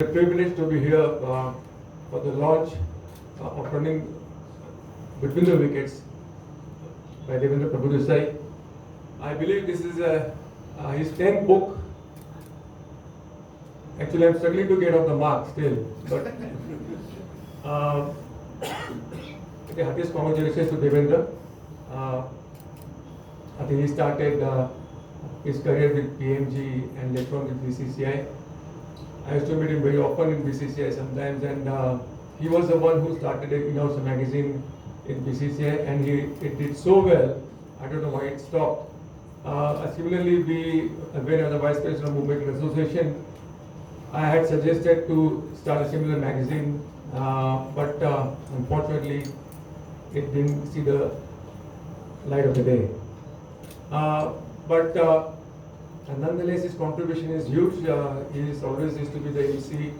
A privilege to be here for the launch of running Between the Wickets by Devendra Prabhudesai. I believe this is his 10th book. Actually, I'm struggling to get off the mark still, but the heartiest congratulations to Devendra. I think he started his career with PMG and later on with BCCI. I used to meet him very often in BCCI sometimes, and he was the one who started a in-house magazine in BCCI, and it did so well. I don't know why it stopped. Similarly, when I was the vice president of Mumbai Cricket Association, I had suggested to start a similar magazine, but unfortunately, it didn't see the light of the day. And nonetheless, his contribution is huge. He is always used to be the MC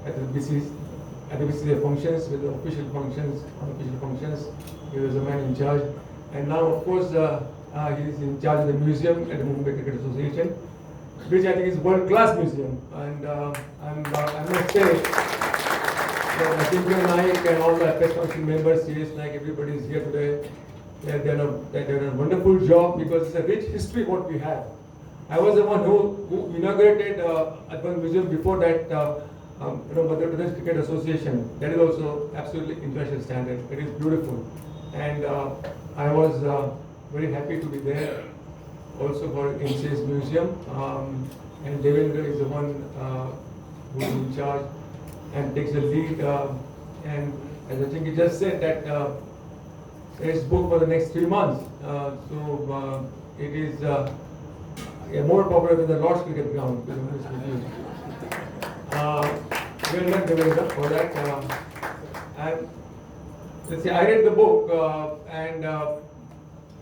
at the BCCI functions, with the official functions, unofficial functions. He was a man in charge. And now, of course, he is in charge of the museum at the Mumbai Cricket Association, which I think is world-class museum. And I must say that Ajinkya Naik and all the press function members, CS Naik, everybody is here today. They've done a wonderful job because it's a rich history what we have. I was the one who inaugurated Advan Museum before that, Madhya Pradesh Cricket Association. That is also absolutely international standard. It is beautiful. And I was very happy to be there also for MCS Museum. And Devendra is the one who is in charge and takes the lead. And as I think he just said that it's booked for the next 3 months. So it is more popular than the Lord's Cricket Ground, to be honest with you. Well done, Devendra, for that. And let's see, I read the book and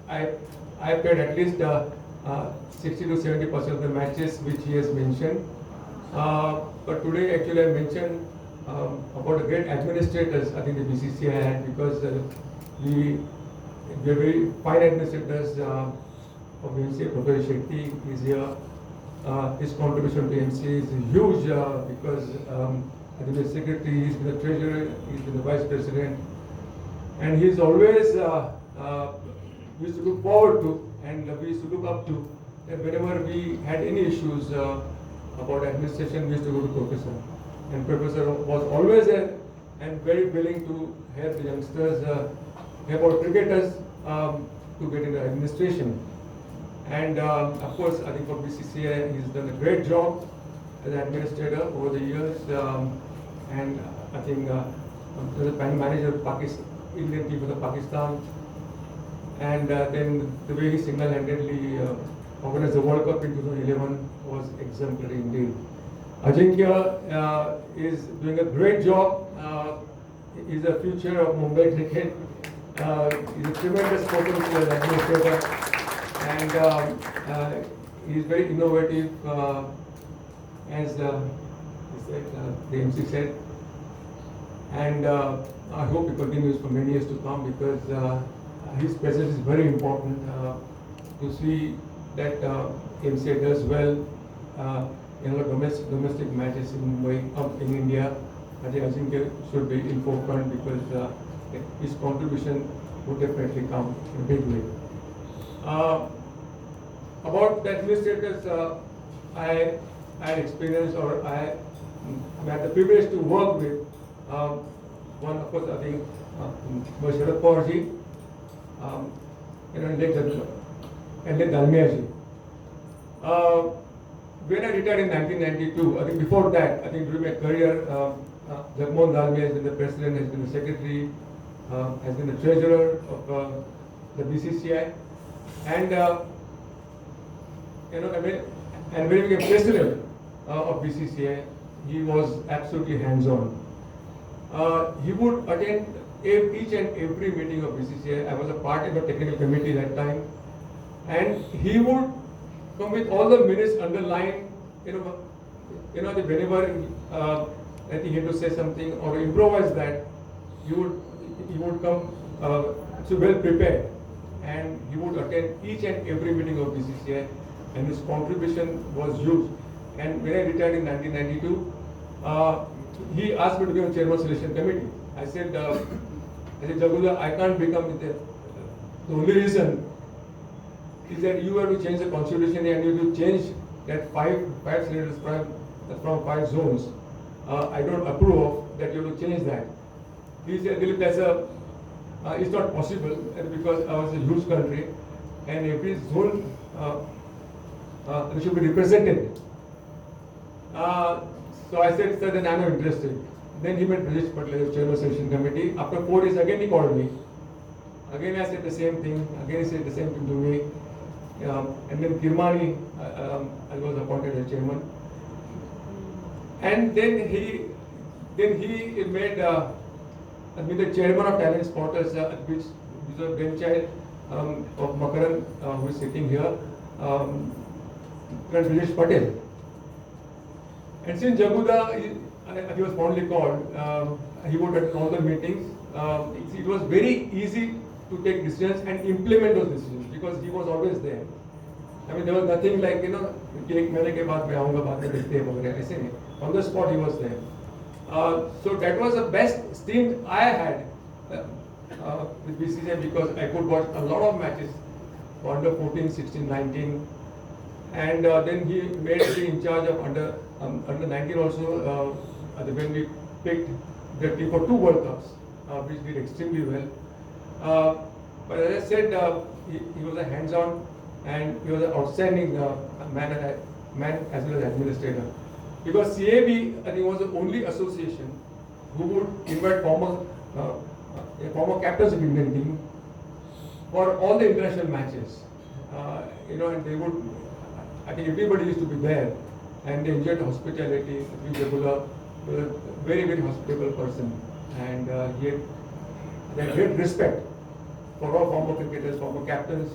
I played at least 60 to 70% of the matches which he has mentioned. But today, actually, I mentioned about the great administrators I think the BCCI had, because we are very fine administrators. Of MCA, Professor Shetty is here. His contribution to MCA is huge because I think the secretary, he's been the treasurer, he's been the vice president, and he's always we used to look forward to and we used to look up to. And whenever we had any issues about administration, we used to go to Professor, and Professor was always there and very willing to help the youngsters, help our cricketers to get into administration. And of course, I think for BCCI, he's done a great job as an administrator over the years. And I think as a prime manager of Indian team for the Pakistan. And then the way he single-handedly organized the World Cup in 2011 was exemplary indeed. Ajinkya is doing a great job. He's the future of Mumbai cricket. He's a tremendous potential as an administrator. And he's very innovative, as the MC said. And I hope he continues for many years to come, because his presence is very important to see that MCA does well in domestic matches in Mumbai, in India. I think Ajinkya should be in forefront, because his contribution would definitely come in a big way. About the administrators, I had experience, or I had the privilege to work with one, of course, I think, Sharad Pawarji, and Dalmia ji. When I retired in 1992, I think before that, I think during my career, Jagmohan Dalmia has been the president, has been the secretary, has been the treasurer of the BCCI. And and when he became president of BCCI, he was absolutely hands-on. He would attend each and every meeting of BCCI. I was a part of the technical committee that time, and he would come with all the minutes underlined. Whenever I think he had to say something or improvise that, he would come so well prepared. And he would attend each and every meeting of BCCI, and his contribution was huge. And when I retired in 1992, uh, he asked me to become chairman of selection committee. I said, Jaguda, I can't become the only reason is that you have to change the constitution and you have to change that five senators from 5 zones. I don't approve of that. You have to change that. He said, Dilip, it's not possible because ours is a huge country and every zone should be represented. So I said, sir, then I'm not interested. Then he met Rajesh Patel, chairman of selection committee. After 4 days, again he called me. Again I said the same thing. Again he said the same thing to me. And then Kirmani, I was appointed as chairman. And then he made me the chairman of talent spotters, which is a brainchild of Makaran, who is sitting here, Rajesh Patel. And since Jaguda, he was fondly called, he would attend all the meetings. It was very easy to take decisions and implement those decisions because he was always there. I mean, there was nothing like, एक महीने के बाद मैं आऊँगा बाद में देखते हैं वगैरह ऐसे नहीं. On the spot he was there. So that was the best stint I had with BCCI because I could watch a lot of matches for under 14, 16, 19. And then he made me in charge of under 19 also when we picked the team for 2 World Cups, which did extremely well. But as I said, he was a hands-on and he was an outstanding man as well as administrator. Because CAB, I think, was the only association who would invite former captains of Indian team for all the international matches. And they would, I think everybody used to be there and they enjoyed hospitality. Jaguda was a very, very hospitable person and he had great respect for all former cricketers, former captains.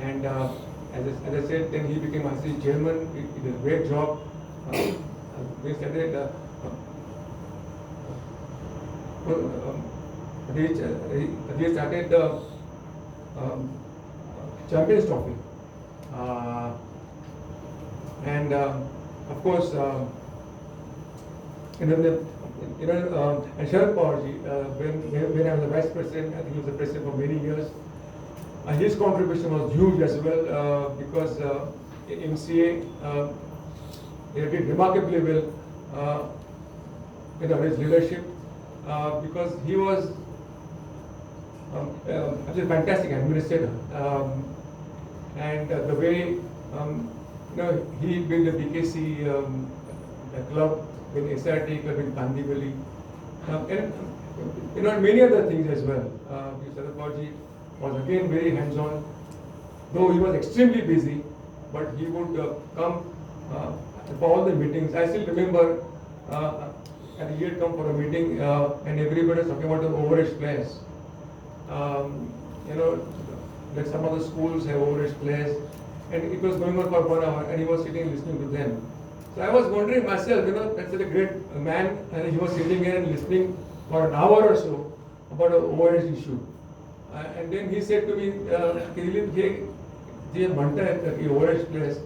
And as I said, then he became ICC chairman. He did a great job. We started the Champions Trophy. And of course, and Sharad Pawarji, when I was the vice president, I think he was the president for many years. His contribution was huge as well because MCA he did remarkably well his leadership because he was a fantastic administrator and the way he built the BKC club in SRT club in Kandivali and many other things as well. Sharad Pawarji was again very hands-on, though he was extremely busy, but he would come for all the meetings. I still remember he had come for a meeting and everybody was talking about the overage players. That some of the schools have overage players and it was going on for 1 hour and he was sitting listening to them. So I was wondering myself, that's such a great man and he was sitting here and listening for an hour or so about an overage issue. And then he said to me, जे म्हणतायत की ओव्हरेज place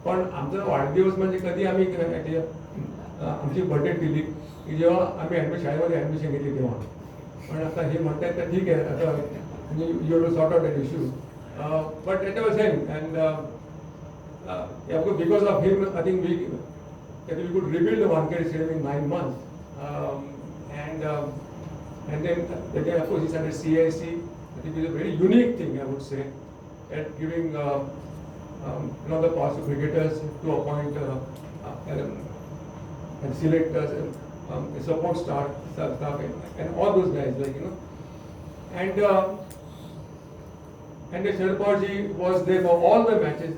पण आमचा वाढदिवस म्हणजे कधी आम्ही आमची birthday केली की जेव्हा आम्ही शाळेमध्ये ॲडमिशन घेतली तेव्हा. पण आता हे म्हणतायत तर ठीक आहे आता you to sort out that issue but that was him and because of him I think we could rebuild the Wankhede Stadium in 9 months. And then of course he started CIC. I think it is a very unique thing, I would say, at giving the powers to cricketers to appoint and select support staff and all those guys, And the Sharad Pawarji was there for all the matches.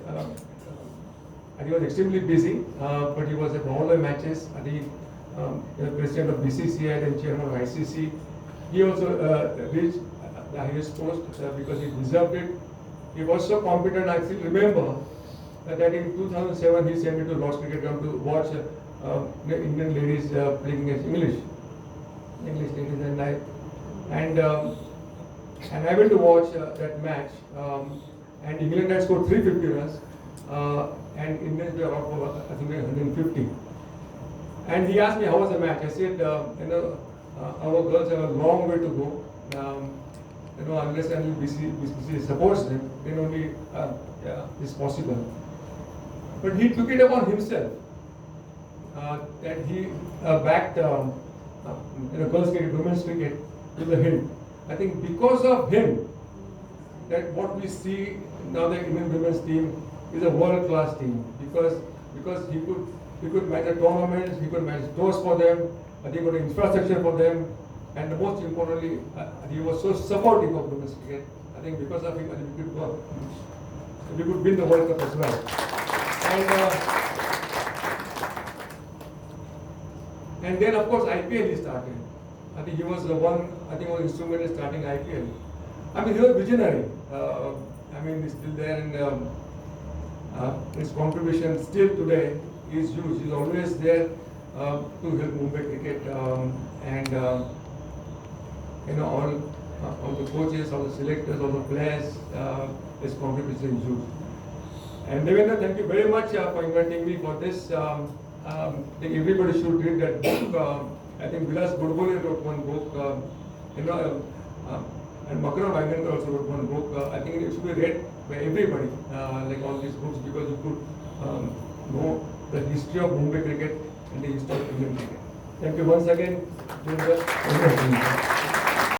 And he was extremely busy, but he was at all the matches. The president of BCCI and chairman of ICC. He also reached the highest post because he deserved it. He was so competent. I still remember that in 2007 he sent me to Lord's Cricket Ground to watch the Indian ladies playing against English ladies, and I went to watch that match. And England had scored 350 runs, and Indians were out for I think 150. And he asked me how was the match. I said, our girls have a long way to go. Unless and BCCI supports them, then only is possible. But he took it upon himself that he backed girls cricket, women's cricket to the hill. I think because of him, that what we see now, the Indian women's team is a world-class team because he could manage the tournaments, he could manage tours for them, he got infrastructure for them, and most importantly, he was so supportive of women's cricket. I think because of him, I think we could win the World Cup as well. And then of course IPL he started. I think he was the one. I think was instrumental in starting IPL. I mean, he was visionary. He's still there, and his contribution still today is huge. He's always there to help Mumbai cricket, and all the coaches, all the selectors, all the players. His contribution is huge. And Devendra, thank you very much for inviting me for this. I think everybody should read that book. I think Vilas Godbole wrote one book. And Makara Vaigandar also wrote one book. I think it should be read by everybody, like all these books, because you could know the history of Mumbai cricket and the history of Indian cricket. Thank you once again.